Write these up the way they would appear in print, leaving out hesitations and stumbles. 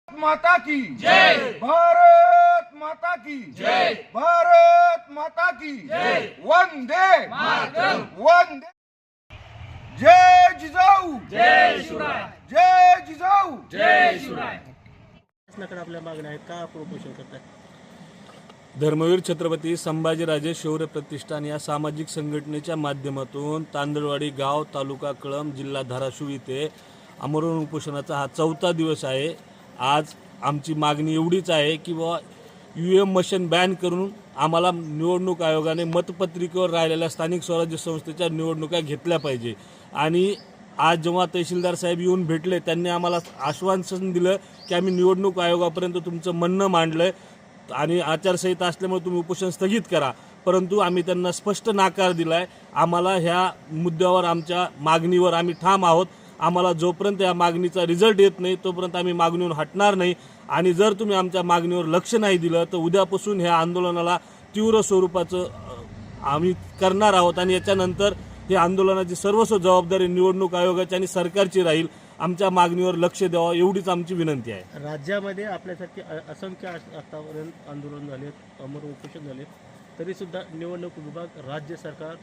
माता की जय, भारत माता की जय, भारत माता की जय, वंदे मातरम, वंदे। जय जिजाऊ, जय शिवराय, जय जिजाऊ, जय शिवराय। आपल्या मागण्या आहेत का आपण उपोषण करताय? धर्मवीर छत्रपती संभाजीराजे शौर्य प्रतिष्ठान या सामाजिक संघटनेच्या माध्यमातून तांदळवाडी गाव, तालुका कळंब, जिल्हा धाराशिव येथे आमरण उपोषणाचा हा 4था दिवस आहे। आज आमची मागणी एवढीच आहे की बाबा ईव्हीएम मशीन बॅन करून आम्हाला निवडणूक आयोगाने मतपत्रिकेवर राहिलेल्या स्थानिक स्वराज्य संस्थेच्या निवडणुका घेतल्या पाहिजे। आणि आज जेव्हा तहसीलदार साहेब येऊन भेटले त्यांनी आम्हाला आश्वासन दिलं की आम्ही निवडणूक आयोगापर्यंत तुमचं म्हणणं मांडलं आणि आचारसंहिता असल्यामुळे तुम्ही उपोषण स्थगित करा, परंतु आम्ही त्यांना स्पष्ट नकार दिला आहे। आम्हाला ह्या मुद्द्यावर आमच्या मागणीवर आम्ही ठाम आहोत। आम्हाला जोपर्यंत या मागणीचा रिझल्ट येत नाही तोपर्यंत आम्ही मागणीवर हटणार नाही आणि जर तुम्ही आमच्या मागणीवर लक्ष नाही दिलं तर उद्यापासून ह्या आंदोलनाला तीव्र स्वरूपाचं आम्ही करणार आहोत आणि याच्यानंतर हे आंदोलनाची सर्वस्व जबाबदारी निवडणूक आयोगाची आणि सरकारची राहील। आमच्या मागणीवर लक्ष द्यावं एवढीच आमची विनंती आहे। राज्यामध्ये आपल्यासारखे असंख्य आतापर्यंत आंदोलन झाले, अमर उपोषण झाले, तरी सुद्धा निवडणूक विभाग, राज्य सरकार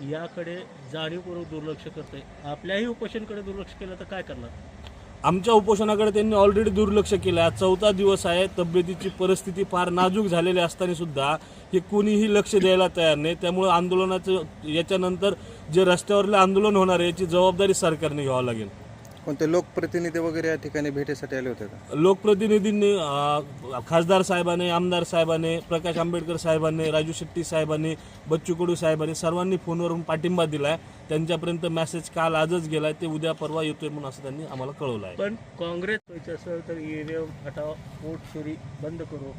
याकडे जाणीवपूर्वक दुर्लक्ष करते। आपल्याही उपोषणाकडे दुर्लक्ष केलं तर काय करणार? आमच्या उपोषणाकडे त्यांनी ऑलरेडी दुर्लक्ष केलं आहे। 4था दिवस आहे, तब्येतीची परिस्थिती फार नाजूक झालेली असताना सुद्धा हे कोणीही लक्ष द्यायला तयार नाही। त्यामुळे आंदोलनाचं याच्यानंतर जे रस्त्यावरले आंदोलन होणार आहे याची जबाबदारी सरकारने घ्यावी लागेल। कोणते लोकप्रतिनिधी वगैरे या ठिकाणी भेटीसाठी आले होते का? लोकप्रतिनिधींनी खासदार साहेबांनी, आमदार साहेबांनी, प्रकाश आंबेडकर साहेबांनी, राजू शेट्टी साहेबांनी, बच्चू कडू साहेबांनी सर्वांनी फोनवरून पाठिंबा दिला आहे। त्यांच्यापर्यंत मेसेज काल आजच गेला आहे, ते उद्या परवा येतोय म्हणून असं त्यांनी आम्हाला कळवलं आहे। पण काँग्रेस व्हायचं असेल तर ईव्हीएम हटाव, वोट चोरी बंद करू,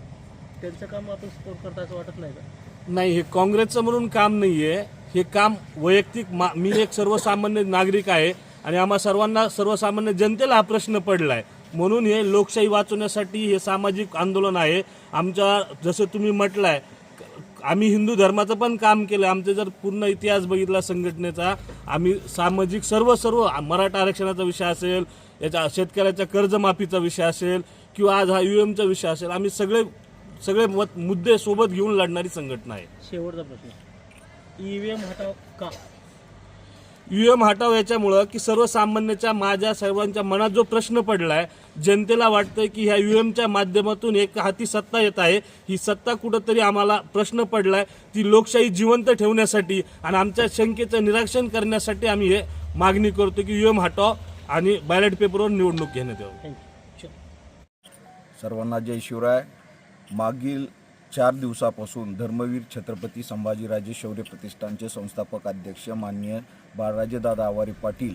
त्यांचं काम आपण सपोर्ट करता असं वाटत नाही का? नाही, हे काँग्रेसचं म्हणून काम नाही आहे, हे काम वैयक्तिक मी एक सर्वसामान्य नागरिक आहे आणि आम्हा सर्वांना, सर्वसामान्य जनतेला हा प्रश्न पडला आहे, म्हणून हे लोकशाही वाचवण्यासाठी हे सामाजिक आंदोलन आहे। आमच्या जसं तुम्ही म्हटलं आहे, आम्ही हिंदू धर्माचं पण काम केलं। आमचे जर पूर्ण इतिहास बघितला संघटनेचा, आम्ही सामाजिक सर्व मराठा आरक्षणाचा विषय असेल, याच्या शेतकऱ्याच्या कर्जमाफीचा विषय असेल किंवा आज हा ईव्हीएमचा विषय असेल, आम्ही सगळे मुद्दे सोबत घेऊन लढणारी संघटना आहे। शेवटचा प्रश्न, ईव्हीएम हटाव का? ईव्हीएम हटाव याच्यामुळं की सर्वसामान्याच्या, माझ्या सर्वांच्या मनात जो प्रश्न पडला आहे, जनतेला वाटतं की ह्या ईव्हीएमच्या माध्यमातून एक हाती सत्ता येत आहे, ही सत्ता कुठंतरी आम्हाला प्रश्न पडला आहे, ती लोकशाही जिवंत ठेवण्यासाठी आणि आमच्या शंकेचं निराकरण करण्यासाठी आम्ही हे मागणी करतो की ईव्हीएम हटाव आणि बॅलेट पेपरवर निवडणूक घेण्यात यावी। सर्वांना जय शिवराय। मागील 4 दिवसापासून धर्मवीर छत्रपती संभाजीराजे शौर्य प्रतिष्ठानचे संस्थापक अध्यक्ष माननीय बाळराजेदादा आवारे पाटील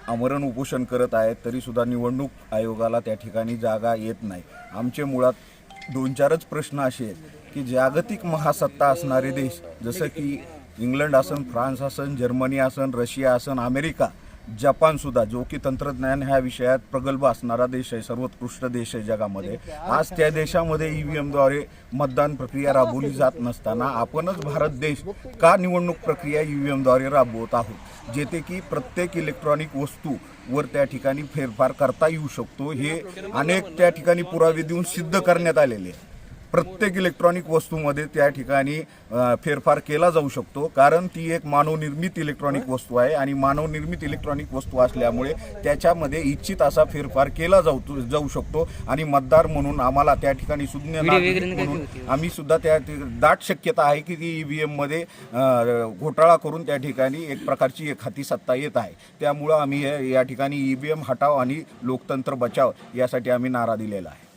आमरण उपोषण करत आहेत, तरीसुद्धा निवडणूक आयोगाला त्या ठिकाणी जागा येत नाही। आमचे मुळात 2-4च प्रश्न असे आहेत की जागतिक महासत्ता असणारे देश जसं की इंग्लंड असन, फ्रान्स असन, जर्मनी असन, रशिया असन, अमेरिका, जपानसुद्धा जो की तंत्रज्ञान ह्या विषयात प्रगल्भ असणारा देश आहे, सर्वोत्कृष्ट देश आहे जगामध्ये, आज त्या देशामध्ये ईव्हीएमद्वारे मतदान प्रक्रिया राबवली जात नसताना आपणच भारत देश का निवडणूक प्रक्रिया ईव्हीएमद्वारे राबवत आहोत, जेथे की प्रत्येक इलेक्ट्रॉनिक वस्तूवर त्या ठिकाणी फेरफार करता येऊ शकतो। हे अनेक त्या ठिकाणी पुरावे देऊन सिद्ध करण्यात आलेले आहे। प्रत्येक इलेक्ट्रॉनिक वस्तूमध्ये त्या ठिकाणी फेरफार केला जाऊ शकतो, कारण ती एक मानवनिर्मित इलेक्ट्रॉनिक वस्तू आहे आणि मानवनिर्मित इलेक्ट्रॉनिक वस्तू असल्यामुळे त्याच्यामध्ये इच्छित असा फेरफार केला जाऊ शकतो आणि मतदार म्हणून आम्हाला त्या ठिकाणी सुज्ञ म्हणून आम्ही सुद्धा त्या दाट शक्यता आहे की ती ईव्हीएममध्ये घोटाळा करून त्या ठिकाणी एक प्रकारची एक हाती सत्ता येत आहे। त्यामुळं आम्ही या ठिकाणी ईव्हीएम हटाव आणि लोकतंत्र बचाव यासाठी आम्ही नारा दिलेला आहे।